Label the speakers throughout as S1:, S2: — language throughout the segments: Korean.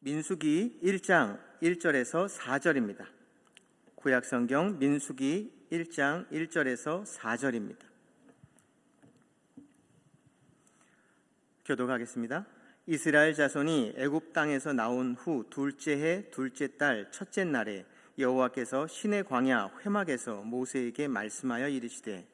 S1: 민수기 1장 1절에서 4절입니다. 구약성경 민수기 1장 1절에서 4절입니다. 교독하겠습니다. 이스라엘 자손이 애굽 땅에서 나온 후 둘째 해 둘째 달 첫째 날에 여호와께서 시내 광야 회막에서 모세에게 말씀하여 이르시되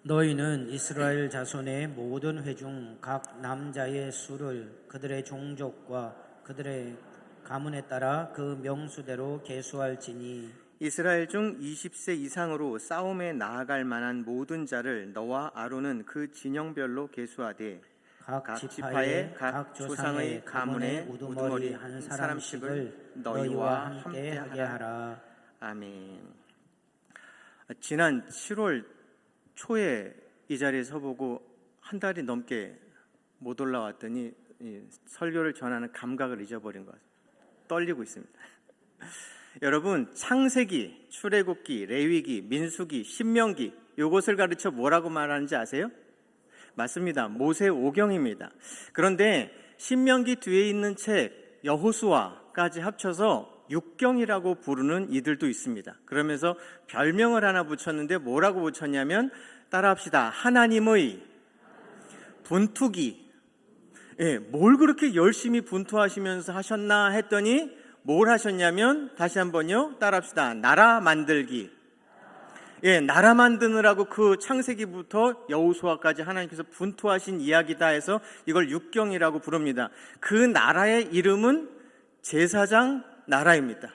S2: 너희는 이스라엘 자손의 모든 회 중 각 남자의 수를 그들의 종족과 그들의 가문에 따라 그 명수대로 계수할지니
S1: 이스라엘 중 20세 이상으로 싸움에 나아갈 만한 모든 자를 너와 아론은 그 진영별로 계수하되 각 지파의 각 조상의 가문에 우두머리 한 사람씩을 너희와 함께 하게 하라. 아멘. 지난 7월 초에 이 자리에 서보고 한 달이 넘게 못 올라왔더니 설교를 전하는 감각을 잊어버린 것 같아요. 떨리고 있습니다. 여러분, 창세기, 출애굽기, 레위기, 민수기, 신명기 이것을 가르쳐 뭐라고 말하는지 아세요? 맞습니다. 모세오경입니다. 그런데 신명기 뒤에 있는 책 여호수아까지 합쳐서 육경이라고 부르는 이들도 있습니다. 그러면서 별명을 하나 붙였는데 뭐라고 붙였냐면 따라합시다. 하나님의 분투기. 뭘 그렇게 열심히 분투하시면서 하셨나 했더니 뭘 하셨냐면 다시 한번요. 따라합시다. 나라 만들기. 나라 만드느라고 그 창세기부터 여호수아까지 하나님께서 분투하신 이야기다 해서 이걸 육경이라고 부릅니다. 그 나라의 이름은 제사장 나라입니다.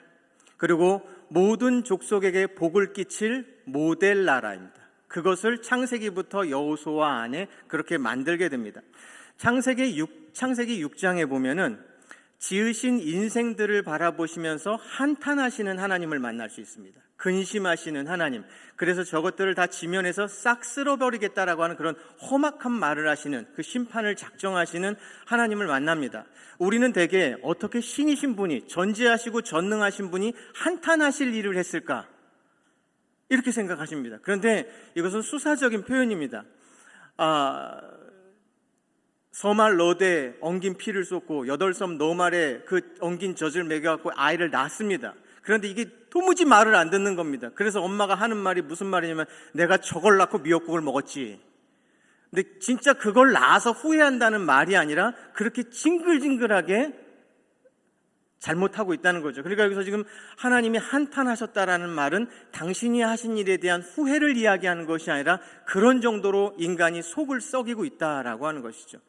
S1: 그리고 모든 족속에게 복을 끼칠 모델 나라입니다. 그것을 창세기부터 여호수아 안에 그렇게 만들게 됩니다. 창세기 6장에 보면은 지으신 인생들을 바라보시면서 한탄하시는 하나님을 만날 수 있습니다. 근심하시는 하나님. 그래서 저것들을 다 지면에서 싹 쓸어버리겠다라고 하는 그런 험악한 말을 하시는 그 심판을 작정하시는 하나님을 만납니다. 우리는 대개 어떻게 신이신 분이 전지하시고 전능하신 분이 한탄하실 일을 했을까? 이렇게 생각하십니다. 그런데 이것은 수사적인 표현입니다. 서말 러대에 엉긴 피를 쏟고 8섬 너말에 그 엉긴 젖을 먹여갖고 아이를 낳습니다. 그런데 이게 도무지 말을 안 듣는 겁니다. 그래서 엄마가 하는 말이 무슨 말이냐면 내가 저걸 낳고 미역국을 먹었지. 근데 진짜 그걸 낳아서 후회한다는 말이 아니라 그렇게 징글징글하게 잘못하고 있다는 거죠. 그러니까 여기서 지금 하나님이 한탄하셨다라는 말은 당신이 하신 일에 대한 후회를 이야기하는 것이 아니라 그런 정도로 인간이 속을 썩이고 있다라고 하는 것이죠.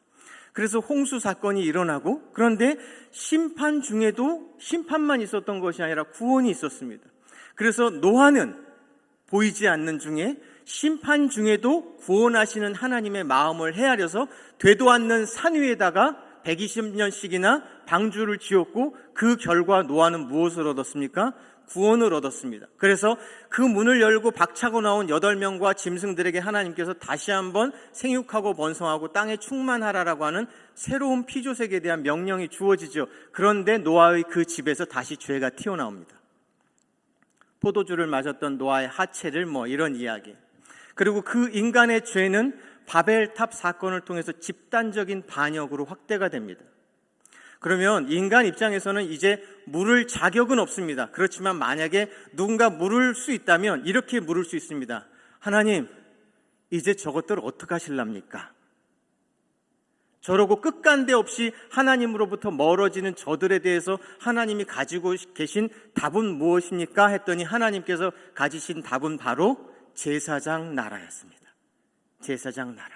S1: 그래서 홍수 사건이 일어나고 그런데 심판 중에도 심판만 있었던 것이 아니라 구원이 있었습니다. 그래서 노아는 보이지 않는 중에 심판 중에도 구원하시는 하나님의 마음을 헤아려서 되도 않는 산 위에다가 120년씩이나 방주를 지었고 그 결과 노아는 무엇을 얻었습니까? 구원을 얻었습니다. 그래서 그 문을 열고 박차고 나온 8명과 짐승들에게 하나님께서 다시 한번 생육하고 번성하고 땅에 충만하라라고 하는 새로운 피조세계에 대한 명령이 주어지죠. 그런데 노아의 그 집에서 다시 죄가 튀어나옵니다. 포도주를 마셨던 노아의 하체를 이런 이야기. 그리고 그 인간의 죄는 바벨탑 사건을 통해서 집단적인 반역으로 확대가 됩니다. 그러면 인간 입장에서는 이제 물을 자격은 없습니다. 그렇지만 만약에 누군가 물을 수 있다면 이렇게 물을 수 있습니다. 하나님, 이제 저것들 어떻게 하실랍니까? 저러고 끝간데 없이 하나님으로부터 멀어지는 저들에 대해서 하나님이 가지고 계신 답은 무엇입니까? 했더니 하나님께서 가지신 답은 바로 제사장 나라였습니다. 제사장 나라.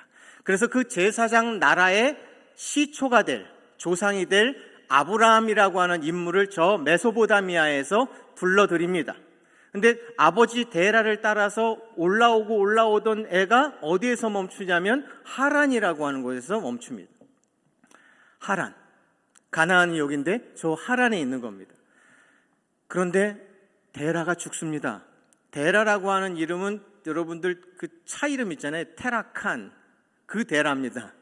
S1: 그래서 그 제사장 나라의 시초가 될 조상이 될 아브라함이라고 하는 인물을 저 메소포타미아에서 불러드립니다. 근데 아버지 데라를 따라서 올라오던 애가 어디에서 멈추냐면 하란이라고 하는 곳에서 멈춥니다. 하란. 가나안이 여기인데 저 하란에 있는 겁니다. 그런데 데라가 죽습니다. 데라라고 하는 이름은 여러분들 그 차 이름 있잖아요. 테라칸. 그 데라입니다.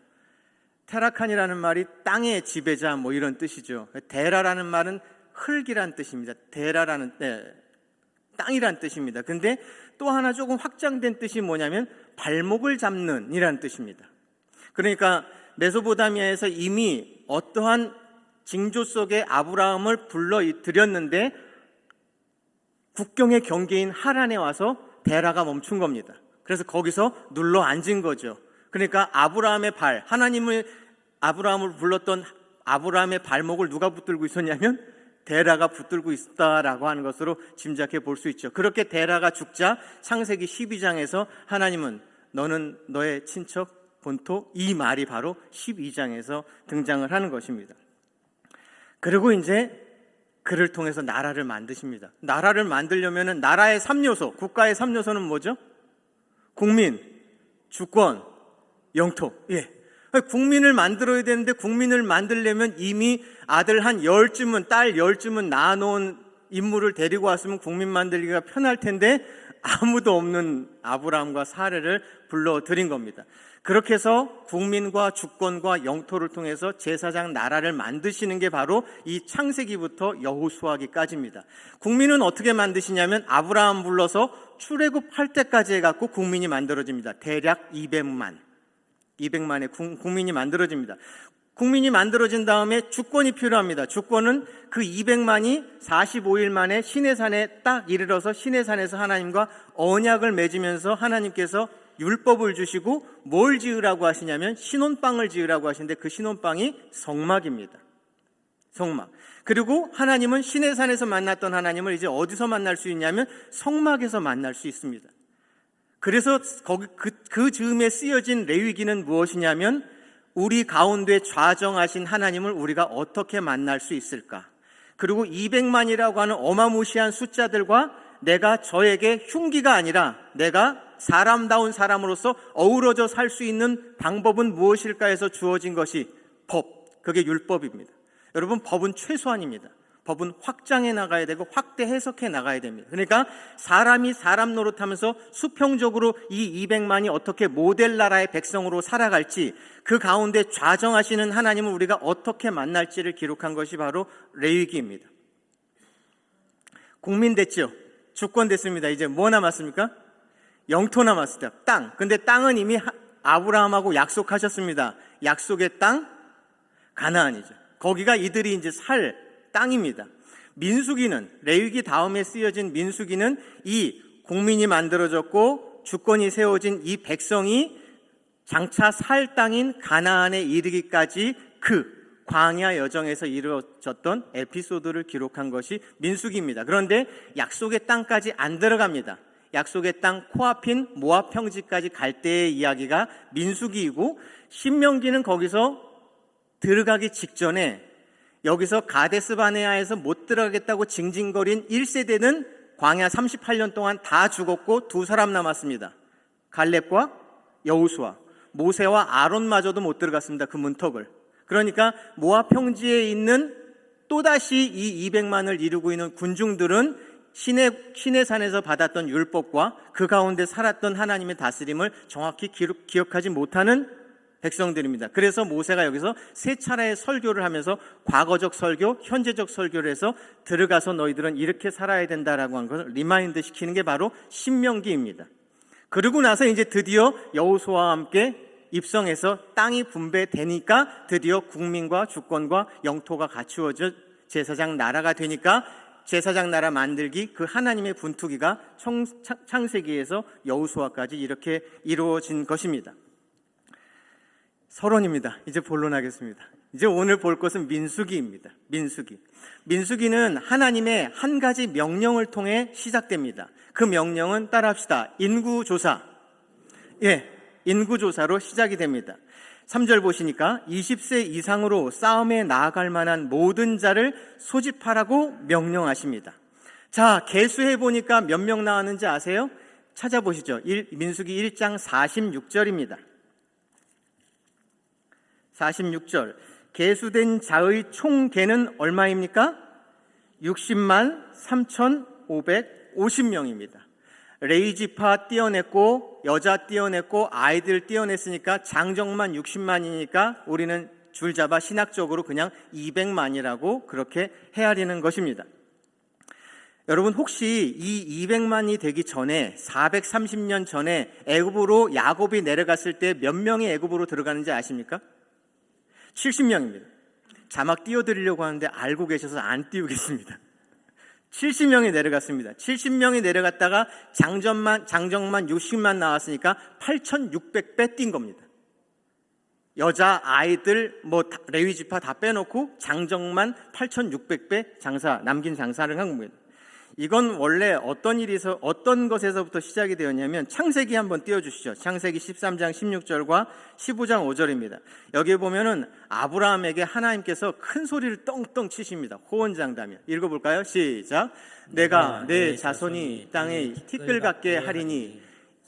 S1: 테라칸이라는 말이 땅의 지배자 이런 뜻이죠. 데라라는 말은 흙이란 뜻입니다. 데라라는 땅이란 뜻입니다. 근데 또 하나 조금 확장된 뜻이 뭐냐면 발목을 잡는 이란 뜻입니다. 그러니까 메소포타미아에서 이미 어떠한 징조 속에 아브라함을 불러들였는데 국경의 경계인 하란에 와서 데라가 멈춘 겁니다. 그래서 거기서 눌러 앉은 거죠. 그러니까 아브라함의 발, 아브라함을 불렀던 아브라함의 발목을 누가 붙들고 있었냐면 데라가 붙들고 있었다라고 하는 것으로 짐작해 볼 수 있죠. 그렇게 데라가 죽자 창세기 12장에서 하나님은 너는 너의 친척 본토, 이 말이 바로 12장에서 등장을 하는 것입니다. 그리고 이제 그를 통해서 나라를 만드십니다. 나라를 만들려면 나라의 3요소, 국가의 3요소는 뭐죠? 국민, 주권, 영토. 국민을 만들어야 되는데 국민을 만들려면 이미 아들 한 10쯤은, 딸 10쯤은 낳아놓은 인물을 데리고 왔으면 국민 만들기가 편할 텐데 아무도 없는 아브라함과 사례를 불러들인 겁니다. 그렇게 해서 국민과 주권과 영토를 통해서 제사장 나라를 만드시는 게 바로 이 창세기부터 여호수아기까지입니다. 국민은 어떻게 만드시냐면 아브라함 불러서 출애굽할 때까지 해갖고 국민이 만들어집니다. 대략 200만의 국민이 만들어집니다. 국민이 만들어진 다음에 주권이 필요합니다. 주권은 그 200만이 45일 만에 시내산에 딱 이르러서 시내산에서 하나님과 언약을 맺으면서 하나님께서 율법을 주시고 뭘 지으라고 하시냐면 신혼방을 지으라고 하시는데 그 신혼방이 성막입니다. 성막. 그리고 하나님은 시내산에서 만났던 하나님을 이제 어디서 만날 수 있냐면 성막에서 만날 수 있습니다. 그래서 거기 그 즈음에 쓰여진 레위기는 무엇이냐면 우리 가운데 좌정하신 하나님을 우리가 어떻게 만날 수 있을까? 그리고 200만이라고 하는 어마무시한 숫자들과 내가 저에게 흉기가 아니라 내가 사람다운 사람으로서 어우러져 살 수 있는 방법은 무엇일까 해서 주어진 것이 법, 그게 율법입니다. 여러분, 법은 최소한입니다. 법은 확장해 나가야 되고 확대 해석해 나가야 됩니다. 그러니까 사람이 사람 노릇하면서 수평적으로 이 200만이 어떻게 모델 나라의 백성으로 살아갈지, 그 가운데 좌정하시는 하나님을 우리가 어떻게 만날지를 기록한 것이 바로 레위기입니다. 국민 됐죠? 주권 됐습니다. 이제 뭐 남았습니까? 영토 남았습니다. 땅. 근데 땅은 이미 아브라함하고 약속하셨습니다. 약속의 땅, 가나안이죠. 거기가 이들이 이제 살 땅입니다. 민수기는, 레위기 다음에 쓰여진 민수기는 이 국민이 만들어졌고 주권이 세워진 이 백성이 장차 살 땅인 가나안에 이르기까지 그 광야 여정에서 이루어졌던 에피소드를 기록한 것이 민수기입니다. 그런데 약속의 땅까지 안 들어갑니다. 약속의 땅 코앞인 모압 평지까지 갈 때의 이야기가 민수기이고, 신명기는 거기서 들어가기 직전에 여기서 가데스 바네아에서 못 들어가겠다고 징징거린 1세대는 광야 38년 동안 다 죽었고 두 사람 남았습니다. 갈렙과 여호수아, 모세와 아론마저도 못 들어갔습니다. 그 문턱을. 그러니까 모압 평지에 있는 또다시 이 200만을 이루고 있는 군중들은 시내산에서 받았던 율법과 그 가운데 살았던 하나님의 다스림을 정확히 기억하지 못하는 백성들입니다. 그래서 모세가 여기서 세 차례의 설교를 하면서 과거적 설교, 현재적 설교를 해서 들어가서 너희들은 이렇게 살아야 된다라고 하는 것을 리마인드 시키는 게 바로 신명기입니다. 그러고 나서 이제 드디어 여호수아와 함께 입성해서 땅이 분배되니까 드디어 국민과 주권과 영토가 갖추어져 제사장 나라가 되니까 제사장 나라 만들기, 그 하나님의 분투기가 창세기에서 여호수아까지 이렇게 이루어진 것입니다. 서론입니다. 이제 본론하겠습니다. 이제 오늘 볼 것은 민수기입니다. 민수기는 하나님의 한 가지 명령을 통해 시작됩니다. 그 명령은 따라합시다. 인구조사. 인구조사로 시작이 됩니다. 3절 보시니까 20세 이상으로 싸움에 나아갈 만한 모든 자를 소집하라고 명령하십니다. 자, 계수해 보니까 몇 명 나왔는지 아세요? 찾아보시죠. 민수기 1장 46절입니다. 46절. 계수된 자의 총 계는 얼마입니까? 60만 3,550명입니다. 레이지파 띄어냈고 여자 띄어냈고 아이들 띄어냈으니까 장정만 60만이니까 우리는 줄잡아 신학적으로 그냥 200만이라고 그렇게 헤아리는 것입니다. 여러분, 혹시 이 200만이 되기 전에 430년 전에 애굽으로 야곱이 내려갔을 때 몇 명이 애굽으로 들어가는지 아십니까? 70명입니다. 자막 띄워드리려고 하는데 알고 계셔서 안 띄우겠습니다. 70명이 내려갔습니다. 70명이 내려갔다가 장정만 60만 나왔으니까 8,600배 뛴 겁니다. 여자, 아이들, 레위 지파 다 빼놓고 장정만 8,600배 남긴 장사를 한 겁니다. 이건 원래 어떤 것에서부터 시작이 되었냐면 창세기 한번 띄워주시죠. 창세기 13장 16절과 15장 5절입니다. 여기 보면은 아브라함에게 하나님께서 큰 소리를 떵떵 치십니다. 호언장담이요. 읽어볼까요? 시작. 내가 내 자손이 땅에 티끌 같게 하리니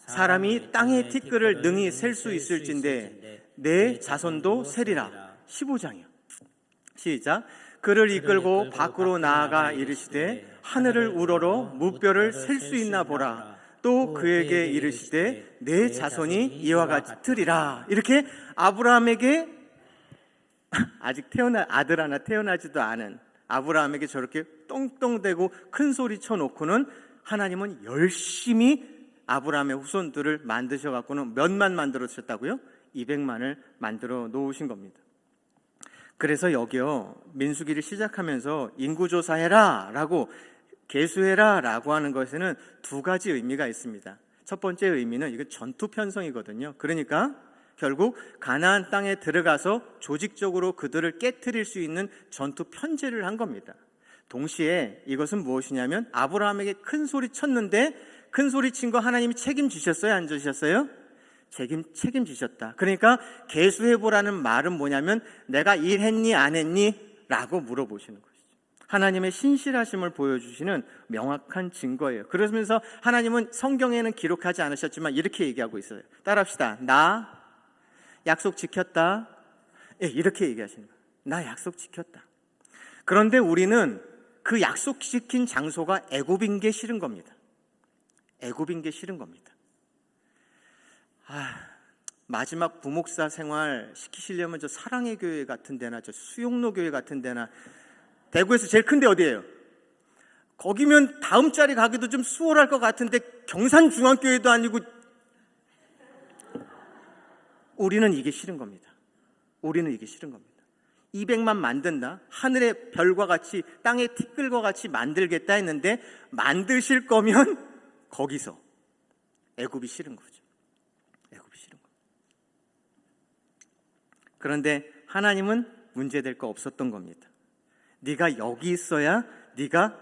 S1: 사람이 땅의 티끌을 능히 셀 수 있을진데 내 자손도 세리라. 15장이요. 시작. 그를 이끌고 밖으로 나아가 이르시되 하늘을 우러러 무뼈를 셀 수 있나 보라. 또 그에게 이르시되 내 자손이 이와 같으리라. 이렇게 아브라함에게 아직 아들 하나 태어나지도 않은 아브라함에게 저렇게 똥똥대고 큰 소리 쳐놓고는 하나님은 열심히 아브라함의 후손들을 만드셔갖고는 몇만 만들어주셨다고요? 200만을 만들어 놓으신 겁니다. 그래서 여기요, 민수기를 시작하면서 인구조사해라 라고, 계수해라 라고 하는 것에는 두 가지 의미가 있습니다. 첫 번째 의미는 이거 전투 편성이거든요. 그러니까 결국 가나안 땅에 들어가서 조직적으로 그들을 깨트릴 수 있는 전투 편제를 한 겁니다. 동시에 이것은 무엇이냐면 아브라함에게 큰 소리 쳤는데 큰 소리 친 거 하나님이 책임지셨어요? 안 주셨어요? 책임지셨다. 그러니까 계수해보라는 말은 뭐냐면 내가 일했니 안 했니? 라고 물어보시는 것이죠. 하나님의 신실하심을 보여주시는 명확한 증거예요. 그러면서 하나님은 성경에는 기록하지 않으셨지만 이렇게 얘기하고 있어요. 따라합시다. 나 약속 지켰다. 이렇게 얘기하시는 거예요. 나 약속 지켰다. 그런데 우리는 그 약속 지킨 장소가 애굽인 게 싫은 겁니다. 애굽인 게 싫은 겁니다. 마지막 부목사 생활 시키시려면 저 사랑의 교회 같은 데나 저 수용로 교회 같은 데나, 대구에서 제일 큰데 어디예요? 거기면 다음 자리 가기도 좀 수월할 것 같은데 경산중앙교회도 아니고. 우리는 이게 싫은 겁니다. 우리는 이게 싫은 겁니다. 200만 만든다, 하늘의 별과 같이 땅의 티끌과 같이 만들겠다 했는데 만드실 거면 거기서. 애굽이 싫은 거죠. 애굽이 싫은 거. 그런데 하나님은 문제될 거 없었던 겁니다. 네가 여기 있어야 네가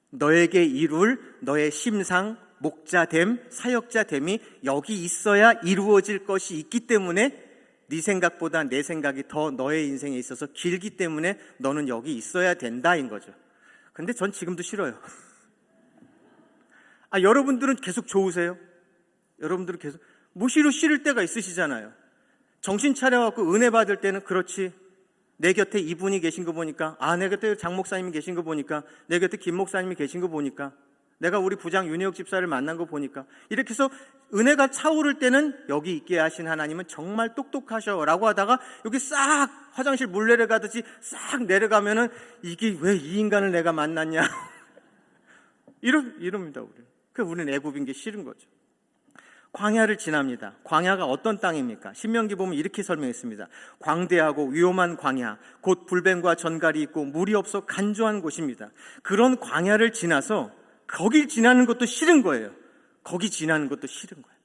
S1: 너에게 이룰 너의 심상, 목자됨, 사역자됨이 여기 있어야 이루어질 것이 있기 때문에 네 생각보다 내 생각이 더 너의 인생에 있어서 길기 때문에 너는 여기 있어야 된다인 거죠. 근데 전 지금도 싫어요. 여러분들은 계속 좋으세요? 여러분들은 계속 무시로 싫을 때가 있으시잖아요. 정신 차려갖고 은혜 받을 때는 그렇지, 내 곁에 이분이 계신 거 보니까, 내 곁에 장 목사님이 계신 거 보니까, 내 곁에 김 목사님이 계신 거 보니까, 내가 우리 부장 윤혜옥 집사를 만난 거 보니까, 이렇게 해서 은혜가 차오를 때는 여기 있게 하신 하나님은 정말 똑똑하셔 라고 하다가 여기 싹 화장실 물 내려가듯이 싹 내려가면은 이게 왜 이 인간을 내가 만났냐 이럽니다. 우리는 애굽인 게 싫은 거죠. 광야를 지납니다. 광야가 어떤 땅입니까? 신명기 보면 이렇게 설명했습니다. 광대하고 위험한 광야, 곧 불뱀과 전갈이 있고 물이 없어 간조한 곳입니다. 그런 광야를 지나서 거길 지나는 것도 싫은 거예요. 거기 지나는 것도 싫은 거예요.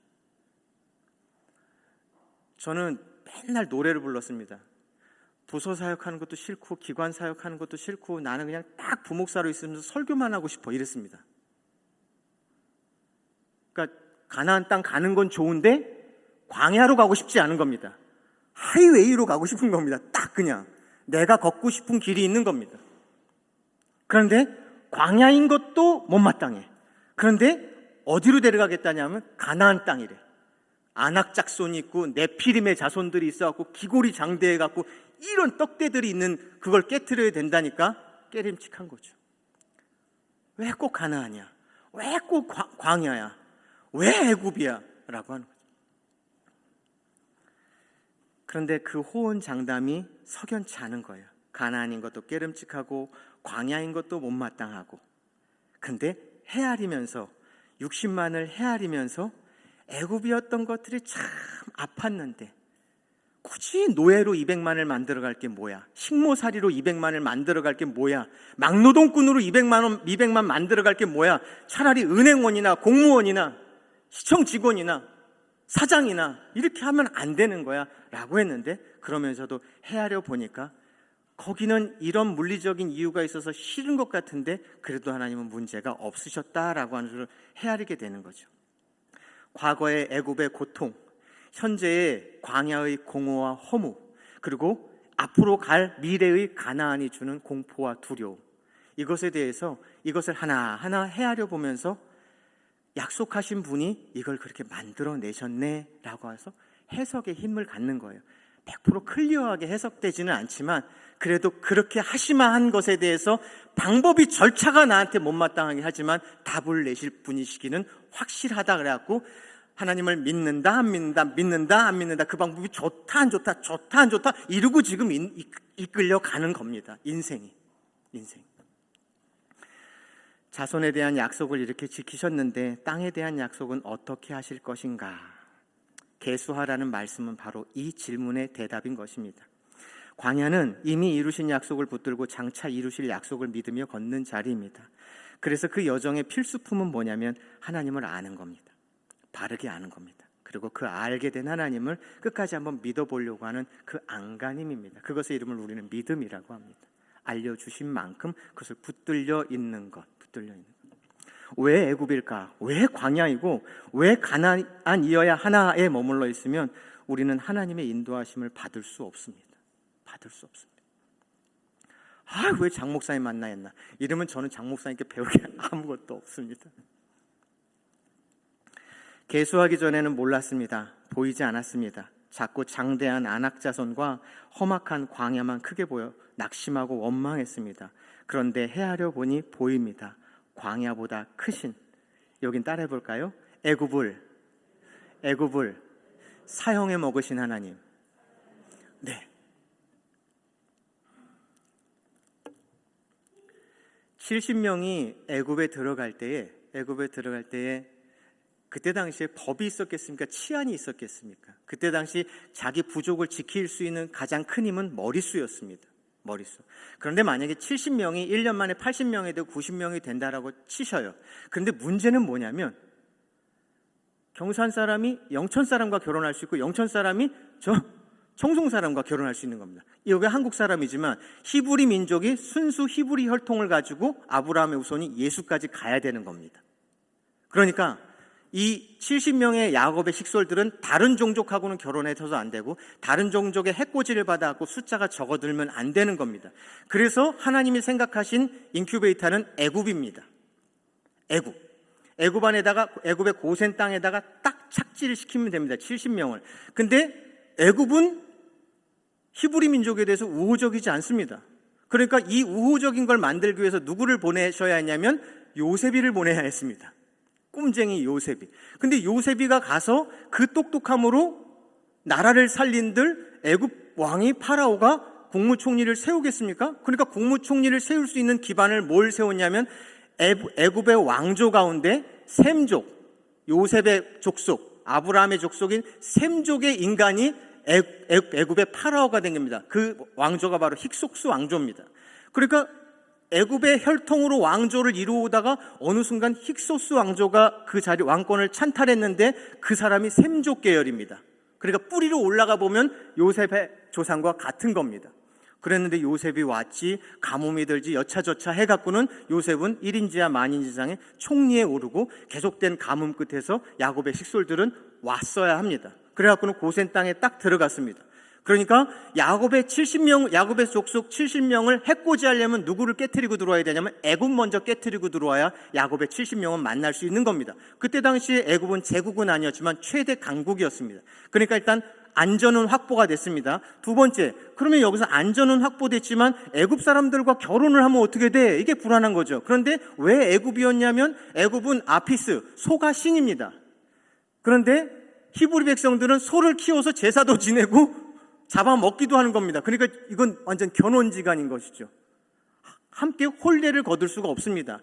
S1: 저는 맨날 노래를 불렀습니다. 부서 사역하는 것도 싫고 기관 사역하는 것도 싫고 나는 그냥 딱 부목사로 있으면서 설교만 하고 싶어 이랬습니다. 그러니까 가나안 땅 가는 건 좋은데 광야로 가고 싶지 않은 겁니다. 하이웨이로 가고 싶은 겁니다. 딱 그냥 내가 걷고 싶은 길이 있는 겁니다. 그런데 광야인 것도 못마땅해. 그런데 어디로 데려가겠다냐면 가나안 땅이래. 아낙작손이 있고 네피림의 자손들이 있어갖고 기골이 장대해갖고 이런 떡대들이 있는 그걸 깨트려야 된다니까 깨림칙한 거죠. 왜 꼭 가나안이야? 왜 꼭 광야야? 왜 애굽이야? 라고 하는 거죠. 그런데 그 호언장담이 석연치 않은 거예요. 가나안인 것도 깨름칙하고 광야인 것도 못마땅하고. 근데 헤아리면서 60만을 헤아리면서 애굽이었던 것들이 참 아팠는데 굳이 노예로 200만을 만들어갈 게 뭐야? 식모살이로 200만을 만들어갈 게 뭐야? 막노동꾼으로 200만 만들어갈 게 뭐야? 차라리 은행원이나 공무원이나 시청 직원이나 사장이나 이렇게 하면 안 되는 거야 라고 했는데, 그러면서도 헤아려 보니까 거기는 이런 물리적인 이유가 있어서 싫은 것 같은데 그래도 하나님은 문제가 없으셨다라고 하는 것을 헤아리게 되는 거죠. 과거의 애굽의 고통, 현재의 광야의 공허와 허무, 그리고 앞으로 갈 미래의 가나안이 주는 공포와 두려움, 이것에 대해서 이것을 하나하나 헤아려 보면서 약속하신 분이 이걸 그렇게 만들어내셨네 라고 해서 해석의 힘을 갖는 거예요. 100% 클리어하게 해석되지는 않지만 그래도 그렇게 하시마한 것에 대해서 방법이 절차가 나한테 못마땅하게 하지만 답을 내실 분이시기는 확실하다 그래갖고 하나님을 믿는다 안 믿는다, 믿는다 안 믿는다, 그 방법이 좋다 안 좋다, 좋다 안 좋다 이러고 지금 이끌려 가는 겁니다. 인생. 자손에 대한 약속을 이렇게 지키셨는데 땅에 대한 약속은 어떻게 하실 것인가? 계수하라는 말씀은 바로 이 질문의 대답인 것입니다. 광야는 이미 이루신 약속을 붙들고 장차 이루실 약속을 믿으며 걷는 자리입니다. 그래서 그 여정의 필수품은 뭐냐면 하나님을 아는 겁니다. 바르게 아는 겁니다. 그리고 그 알게 된 하나님을 끝까지 한번 믿어보려고 하는 그 안간힘입니다. 그것의 이름을 우리는 믿음이라고 합니다. 알려주신 만큼 그것을 붙들려 있는 것. 왜 애굽일까? 왜 광야이고 왜 가나안이어야 하나에 머물러 있으면 우리는 하나님의 인도하심을 받을 수 없습니다. 왜 장 목사님 만나 했나? 이러면 저는 장 목사님께 배울 게 아무것도 없습니다. 계수하기 전에는 몰랐습니다. 보이지 않았습니다. 작고 장대한 안악자손과 험악한 광야만 크게 보여 낙심하고 원망했습니다. 그런데 헤아려 보니 보입니다. 광야보다 크신, 여긴 따라해 볼까요? 애굽을 사형해 먹으신 하나님. 네. 70명이 애굽에 들어갈 때에 그때 당시에 법이 있었겠습니까? 치안이 있었겠습니까? 그때 당시 자기 부족을 지킬 수 있는 가장 큰 힘은 머릿수였습니다. 머릿수. 그런데 만약에 70명이 1년 만에 80명이 되고 90명이 된다라고 치셔요. 그런데 문제는 뭐냐면 경산 사람이 영천 사람과 결혼할 수 있고 영천 사람이 청송 사람과 결혼할 수 있는 겁니다. 여기 한국 사람이지만 히브리 민족이 순수 히브리 혈통을 가지고 아브라함의 후손이 예수까지 가야 되는 겁니다. 그러니까 이 70명의 야곱의 식솔들은 다른 종족하고는 결혼해서도 안 되고 다른 종족의 해코지를 받아갖고 숫자가 적어들면 안 되는 겁니다. 그래서 하나님이 생각하신 인큐베이터는 애굽입니다. 애굽 안에다가 애굽의 고센 땅에다가 딱 착지를 시키면 됩니다. 70명을. 근데 애굽은 히브리 민족에 대해서 우호적이지 않습니다. 그러니까 이 우호적인 걸 만들기 위해서 누구를 보내셔야 했냐면 요셉이를 보내야 했습니다. 꼼쟁이 요셉이. 근데 요셉이가 가서 그 똑똑함으로 나라를 살린들 애굽 왕이 파라오가 국무총리를 세우겠습니까? 그러니까 국무총리를 세울 수 있는 기반을 뭘 세웠냐면 애굽의 왕조 가운데 셈족, 요셉의 족속, 아브라함의 족속인 셈족의 인간이 애굽의 파라오가 된 겁니다. 그 왕조가 바로 힉속스 왕조입니다. 그러니까 애굽의 혈통으로 왕조를 이루다가 어느 순간 힉소스 왕조가 그 자리 왕권을 찬탈했는데 그 사람이 셈족 계열입니다. 그러니까 뿌리로 올라가 보면 요셉의 조상과 같은 겁니다. 그랬는데 요셉이 왔지 가뭄이 들지 여차저차 해갖고는 요셉은 1인지하 만인지상의 총리에 오르고 계속된 가뭄 끝에서 야곱의 식솔들은 왔어야 합니다. 그래갖고는 고센 땅에 딱 들어갔습니다. 그러니까 야곱의 족속 70명을 해코지하려면 누구를 깨트리고 들어와야 되냐면 애굽 먼저 깨트리고 들어와야 야곱의 70명은 만날 수 있는 겁니다. 그때 당시에 애굽은 제국은 아니었지만 최대 강국이었습니다. 그러니까 일단 안전은 확보가 됐습니다. 두 번째, 그러면 여기서 안전은 확보됐지만 애굽 사람들과 결혼을 하면 어떻게 돼? 이게 불안한 거죠. 그런데 왜 애굽이었냐면 애굽은 아피스, 소가 신입니다. 그런데 히브리 백성들은 소를 키워서 제사도 지내고 잡아먹기도 하는 겁니다. 그러니까 이건 완전 견원지간인 것이죠. 함께 혼례를 거둘 수가 없습니다.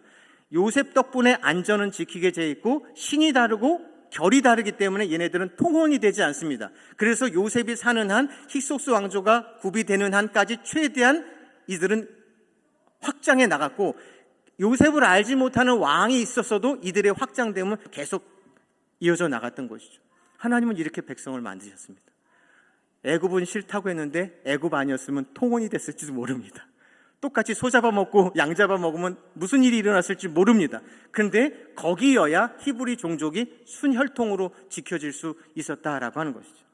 S1: 요셉 덕분에 안전은 지키게 돼 있고 신이 다르고 결이 다르기 때문에 얘네들은 통혼이 되지 않습니다. 그래서 요셉이 사는 한, 힉소스 왕조가 구비되는 한까지 최대한 이들은 확장해 나갔고, 요셉을 알지 못하는 왕이 있었어도 이들의 확장됨은 계속 이어져 나갔던 것이죠. 하나님은 이렇게 백성을 만드셨습니다. 애굽은 싫다고 했는데 애굽 아니었으면 통혼이 됐을지도 모릅니다. 똑같이 소 잡아먹고 양 잡아먹으면 무슨 일이 일어났을지 모릅니다. 그런데 거기여야 히브리 종족이 순혈통으로 지켜질 수 있었다라고 하는 것이죠.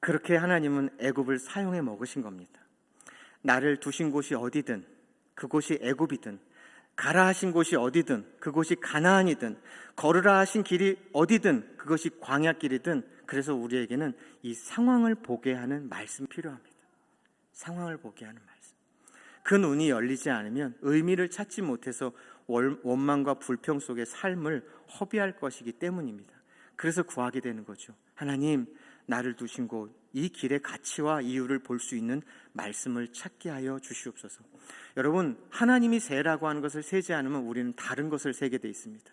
S1: 그렇게 하나님은 애굽을 사용해 먹으신 겁니다. 나를 두신 곳이 어디든, 그곳이 애굽이든, 가라 하신 곳이 어디든, 그곳이 가나안이든, 걸으라 하신 길이 어디든, 그것이 광야길이든, 그래서 우리에게는 이 상황을 보게 하는 말씀이 필요합니다. 상황을 보게 하는 말씀. 그 눈이 열리지 않으면 의미를 찾지 못해서 원망과 불평 속의 삶을 허비할 것이기 때문입니다. 그래서 구하게 되는 거죠. 하나님, 나를 두신 곳, 이 길의 가치와 이유를 볼 수 있는 말씀을 찾게 하여 주시옵소서. 여러분, 하나님이 세라고 하는 것을 세지 않으면 우리는 다른 것을 세게 돼 있습니다.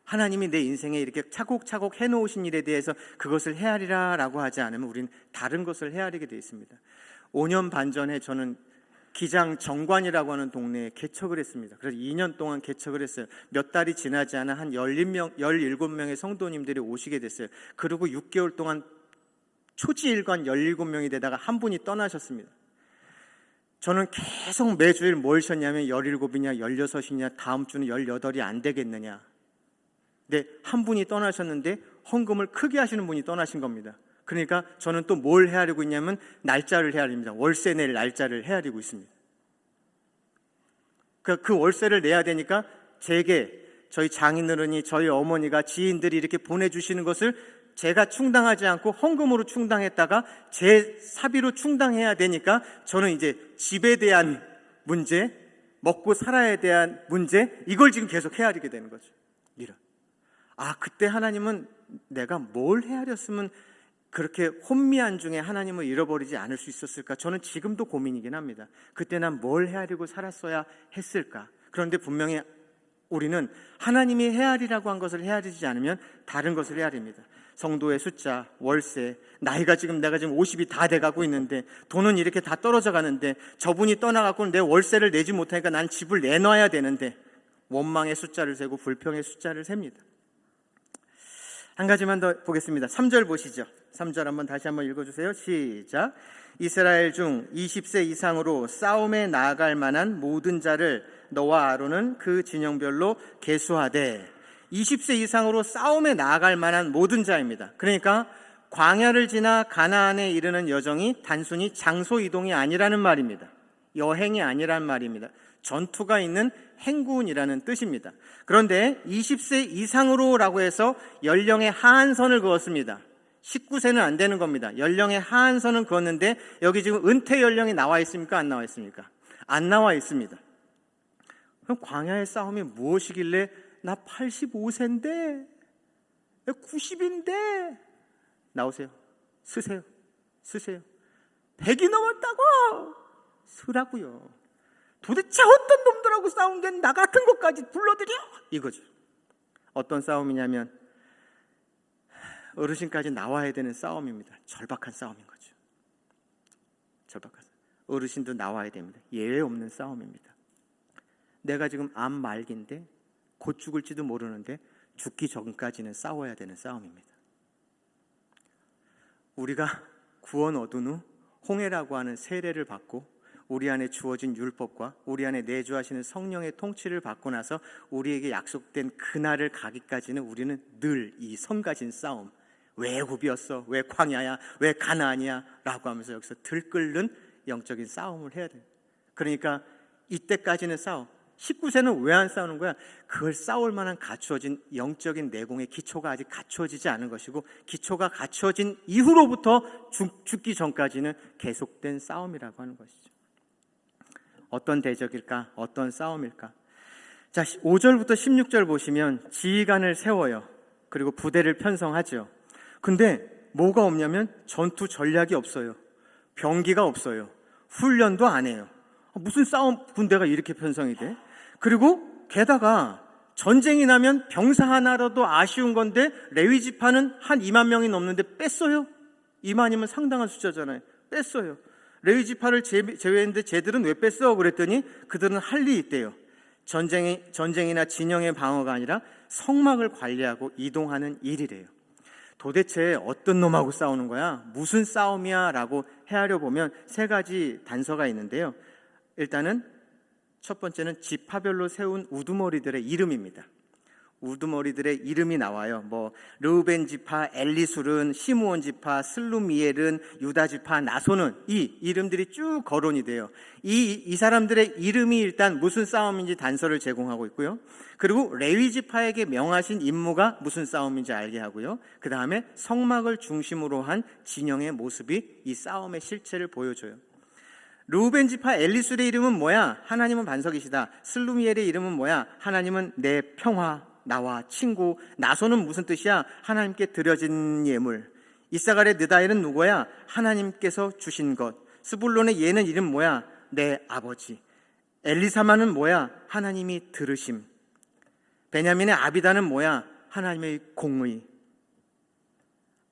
S1: 하나님이 내 인생에 이렇게 차곡차곡 해놓으신 일에 대해서 그것을 헤아리라 라고 하지 않으면 우리는 다른 것을 헤아리게 돼 있습니다. 5년 반 전에 저는 기장 정관이라고 하는 동네에 개척을 했습니다. 그래서 2년 동안 개척을 했어요. 몇 달이 지나지 않아 한 17명의 성도님들이 오시게 됐어요. 그리고 6개월 동안 초지일관 17명이 되다가 한 분이 떠나셨습니다. 저는 계속 매주일 뭘 쉬었냐면 17이냐 16이냐 다음 주는 18이 안 되겠느냐. 근데 한 분이 떠나셨는데 헌금을 크게 하시는 분이 떠나신 겁니다. 그러니까 저는 또 뭘 헤아리고 있냐면 날짜를 헤아립니다. 월세 낼 날짜를 헤아리고 있습니다. 그 월세를 내야 되니까 제게 저희 장인어른이, 저희 어머니가, 지인들이 이렇게 보내주시는 것을 제가 충당하지 않고 헌금으로 충당했다가 제 사비로 충당해야 되니까 저는 이제 집에 대한 문제, 먹고 살아야 대한 문제, 이걸 지금 계속 헤아리게 되는 거죠. 그때 하나님은 내가 뭘 헤아렸으면 그렇게 혼미한 중에 하나님을 잃어버리지 않을 수 있었을까? 저는 지금도 고민이긴 합니다. 그때 난 뭘 헤아리고 살았어야 했을까? 그런데 분명히 우리는 하나님이 헤아리라고 한 것을 헤아리지 않으면 다른 것을 헤아립니다. 성도의 숫자, 월세, 나이가 내가 지금 50이 다 돼가고 있는데 돈은 이렇게 다 떨어져 가는데 저분이 떠나가고 내 월세를 내지 못하니까 난 집을 내놔야 되는데 원망의 숫자를 세고 불평의 숫자를 셉니다. 한 가지만 더 보겠습니다. 3절 보시죠. 3절 다시 한번 읽어주세요. 시작. 이스라엘 중 20세 이상으로 싸움에 나아갈 만한 모든 자를 너와 아론은 그 진영별로 계수하되, 20세 이상으로 싸움에 나아갈 만한 모든 자입니다. 그러니까 광야를 지나 가나안에 이르는 여정이 단순히 장소 이동이 아니라는 말입니다. 여행이 아니란 말입니다. 전투가 있는 행군이라는 뜻입니다. 그런데 20세 이상으로라고 해서 연령의 하한선을 그었습니다. 19세는 안 되는 겁니다. 연령의 하한선은 그었는데 여기 지금 은퇴 연령이 나와 있습니까? 안 나와 있습니까? 안 나와 있습니다. 그럼 광야의 싸움이 무엇이길래 나 85세인데 90인데 나오세요. 쓰세요. 100이 넘었다고 쓰라고요. 도대체 어떤 놈들하고 싸운 게 나 같은 것까지 불러들여? 이거죠. 어떤 싸움이냐면 어르신까지 나와야 되는 싸움입니다. 절박한 싸움인 거죠. 절박한 싸움. 어르신도 나와야 됩니다. 예외 없는 싸움입니다. 내가 지금 암 말기인데 곧 죽을지도 모르는데 죽기 전까지는 싸워야 되는 싸움입니다. 우리가 구원 얻은 후 홍해라고 하는 세례를 받고 우리 안에 주어진 율법과 우리 안에 내주하시는 성령의 통치를 받고 나서 우리에게 약속된 그날을 가기까지는 우리는 늘 이 성가신 싸움, 왜 애굽이었어? 왜 광야야? 왜 가나안이야? 라고 하면서 여기서 들끓는 영적인 싸움을 해야 돼요. 그러니까 이때까지는 싸움. 19세는 왜 안 싸우는 거야? 그걸 싸울 만한 갖추어진 영적인 내공의 기초가 아직 갖추어지지 않은 것이고, 기초가 갖추어진 이후로부터 죽기 전까지는 계속된 싸움이라고 하는 것이죠. 어떤 대적일까? 어떤 싸움일까? 자, 5절부터 16절 보시면 지휘관을 세워요. 그리고 부대를 편성하죠. 근데 뭐가 없냐면 전투 전략이 없어요. 병기가 없어요. 훈련도 안 해요. 무슨 싸움 군대가 이렇게 편성이 돼? 그리고 게다가 전쟁이 나면 병사 하나라도 아쉬운 건데 레위 지파는 한 2만 명이 넘는데 뺐어요. 2만이면 상당한 숫자잖아요. 뺐어요. 레위 지파를 제외했는데 쟤들은 왜 뺐어? 그랬더니 그들은 할 일이 있대요. 전쟁이나 진영의 방어가 아니라 성막을 관리하고 이동하는 일이래요. 도대체 어떤 놈하고 싸우는 거야? 무슨 싸움이야? 라고 헤아려 보면 세 가지 단서가 있는데요. 일단은 첫 번째는 지파별로 세운 우두머리들의 이름입니다. 우두머리들의 이름이 나와요. 르우벤 지파, 엘리술은, 시므온 지파, 슬루미엘은, 유다 지파, 나손은, 이 이름들이 쭉 거론이 돼요. 이 사람들의 이름이 일단 무슨 싸움인지 단서를 제공하고 있고요. 그리고 레위 지파에게 명하신 임무가 무슨 싸움인지 알게 하고요. 그 다음에 성막을 중심으로 한 진영의 모습이 이 싸움의 실체를 보여줘요. 르우벤 지파 엘리술의 이름은 뭐야? 하나님은 반석이시다. 슬루미엘의 이름은 뭐야? 하나님은 내 평화, 나와 친구. 나손은 무슨 뜻이야? 하나님께 드려진 예물. 이사갈의 느다엘은 누구야? 하나님께서 주신 것. 스불론의 얘는 이름 뭐야? 내 아버지. 엘리사마는 뭐야? 하나님이 들으심. 베냐민의 아비다는 뭐야? 하나님의 공의.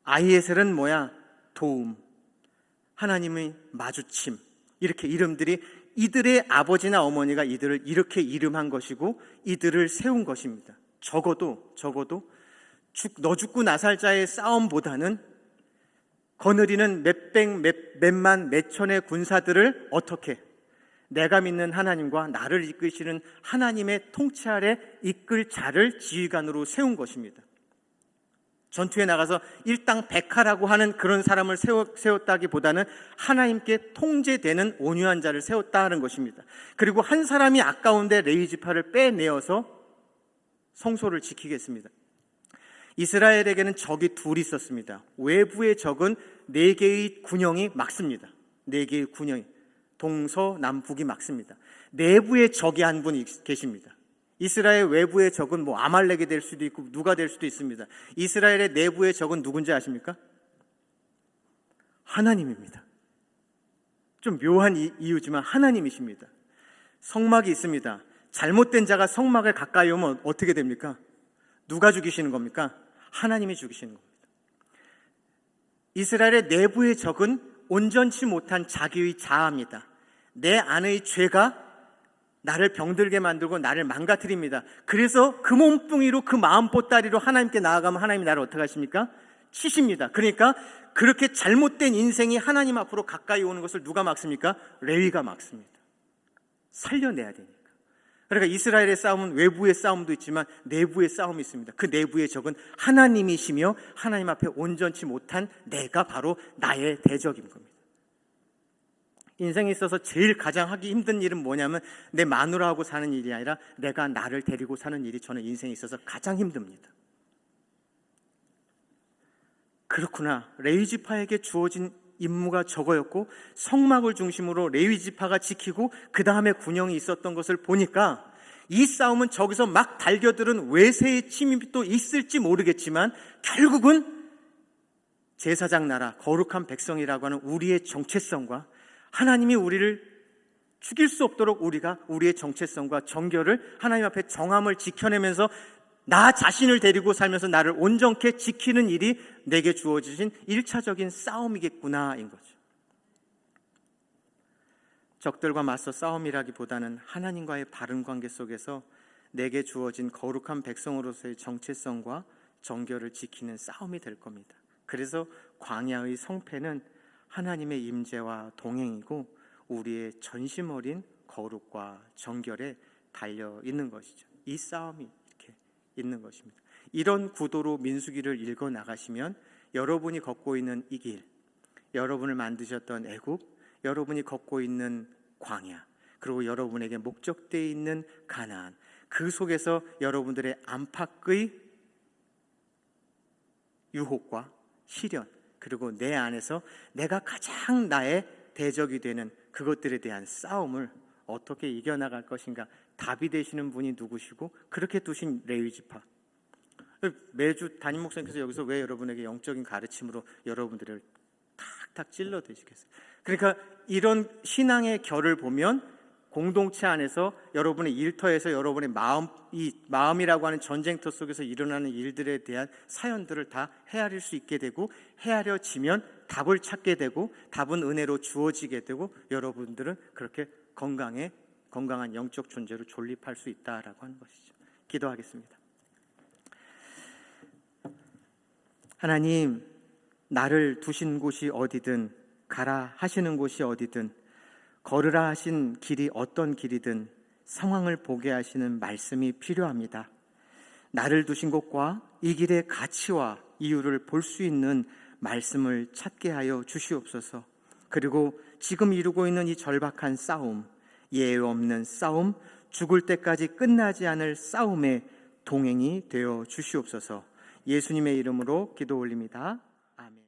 S1: 아히에셀은 뭐야? 도움. 하나님의 마주침. 이렇게 이름들이 이들의 아버지나 어머니가 이들을 이렇게 이름한 것이고 이들을 세운 것입니다. 적어도 너 죽고 나 살자의 싸움보다는 거느리는 몇백, 몇만, 몇천의 군사들을 어떻게 내가 믿는 하나님과 나를 이끄시는 하나님의 통치 아래 이끌 자를 지휘관으로 세운 것입니다. 전투에 나가서 일당 백하라고 하는 그런 사람을 세웠다기보다는 하나님께 통제되는 온유한 자를 세웠다는 것입니다. 그리고 한 사람이 아까운데 레위 지파를 빼내어서 성소를 지키겠습니다. 이스라엘에게는 적이 둘이 있었습니다. 외부의 적은 4개의 군영이 막습니다. 4개의 군영이 동서남북이 막습니다. 내부의 적이 한 분이 계십니다. 이스라엘 외부의 적은 아말렉이 될 수도 있고 누가 될 수도 있습니다. 이스라엘의 내부의 적은 누군지 아십니까? 하나님입니다. 좀 묘한 이유지만 하나님이십니다. 성막이 있습니다. 잘못된 자가 성막에 가까이 오면 어떻게 됩니까? 누가 죽이시는 겁니까? 하나님이 죽이시는 겁니다. 이스라엘의 내부의 적은 온전치 못한 자기의 자아입니다. 내 안의 죄가 나를 병들게 만들고 나를 망가뜨립니다. 그래서 그 몸뚱이로 그 마음 보따리로 하나님께 나아가면 하나님이 나를 어떻게 하십니까? 치십니다. 그러니까 그렇게 잘못된 인생이 하나님 앞으로 가까이 오는 것을 누가 막습니까? 레위가 막습니다. 살려내야 되니까. 그러니까 이스라엘의 싸움은 외부의 싸움도 있지만 내부의 싸움이 있습니다. 그 내부의 적은 하나님이시며 하나님 앞에 온전치 못한 내가 바로 나의 대적인 겁니다. 인생에 있어서 제일 가장 하기 힘든 일은 뭐냐면 내 마누라하고 사는 일이 아니라 내가 나를 데리고 사는 일이 저는 인생에 있어서 가장 힘듭니다. 그렇구나. 레위 지파에게 주어진 임무가 저거였고 성막을 중심으로 레위 지파가 지키고 그 다음에 군영이 있었던 것을 보니까 이 싸움은 저기서 막 달겨들은 외세의 침입이 또 있을지 모르겠지만 결국은 제사장 나라, 거룩한 백성이라고 하는 우리의 정체성과 하나님이 우리를 죽일 수 없도록 우리가 우리의 정체성과 정결을 하나님 앞에 정함을 지켜내면서 나 자신을 데리고 살면서 나를 온전케 지키는 일이 내게 주어지신 1차적인 싸움이겠구나인 거죠. 적들과 맞서 싸움이라기보다는 하나님과의 바른 관계 속에서 내게 주어진 거룩한 백성으로서의 정체성과 정결을 지키는 싸움이 될 겁니다. 그래서 광야의 성패는 하나님의 임재와 동행이고 우리의 전심 어린 거룩과 정결에 달려 있는 것이죠. 이 싸움이 이렇게 있는 것입니다. 이런 구도로 민수기를 읽어 나가시면 여러분이 걷고 있는 이 길, 여러분을 만드셨던 애굽, 여러분이 걷고 있는 광야, 그리고 여러분에게 목적되어 있는 가나안, 그 속에서 여러분들의 안팎의 유혹과 시련, 그리고 내 안에서 내가 가장 나의 대적이 되는 그것들에 대한 싸움을 어떻게 이겨나갈 것인가, 답이 되시는 분이 누구시고 그렇게 두신 레위 지파. 매주 담임 목사님께서 여기서 왜 여러분에게 영적인 가르침으로 여러분들을 탁탁 찔러 대시겠어요? 그러니까 이런 신앙의 결을 보면 공동체 안에서 여러분의 일터에서 여러분의 마음이라고 하는 전쟁터 속에서 일어나는 일들에 대한 사연들을 다 헤아릴 수 있게 되고, 헤아려지면 답을 찾게 되고 답은 은혜로 주어지게 되고 여러분들은 그렇게 건강한 영적 존재로 존립할 수 있다라고 하는 것이죠. 기도하겠습니다. 하나님, 나를 두신 곳이 어디든, 가라 하시는 곳이 어디든, 걸으라 하신 길이 어떤 길이든 상황을 보게 하시는 말씀이 필요합니다. 나를 두신 곳과 이 길의 가치와 이유를 볼 수 있는 말씀을 찾게 하여 주시옵소서. 그리고 지금 이루고 있는 이 절박한 싸움, 예외 없는 싸움, 죽을 때까지 끝나지 않을 싸움의 동행이 되어 주시옵소서. 예수님의 이름으로 기도 올립니다.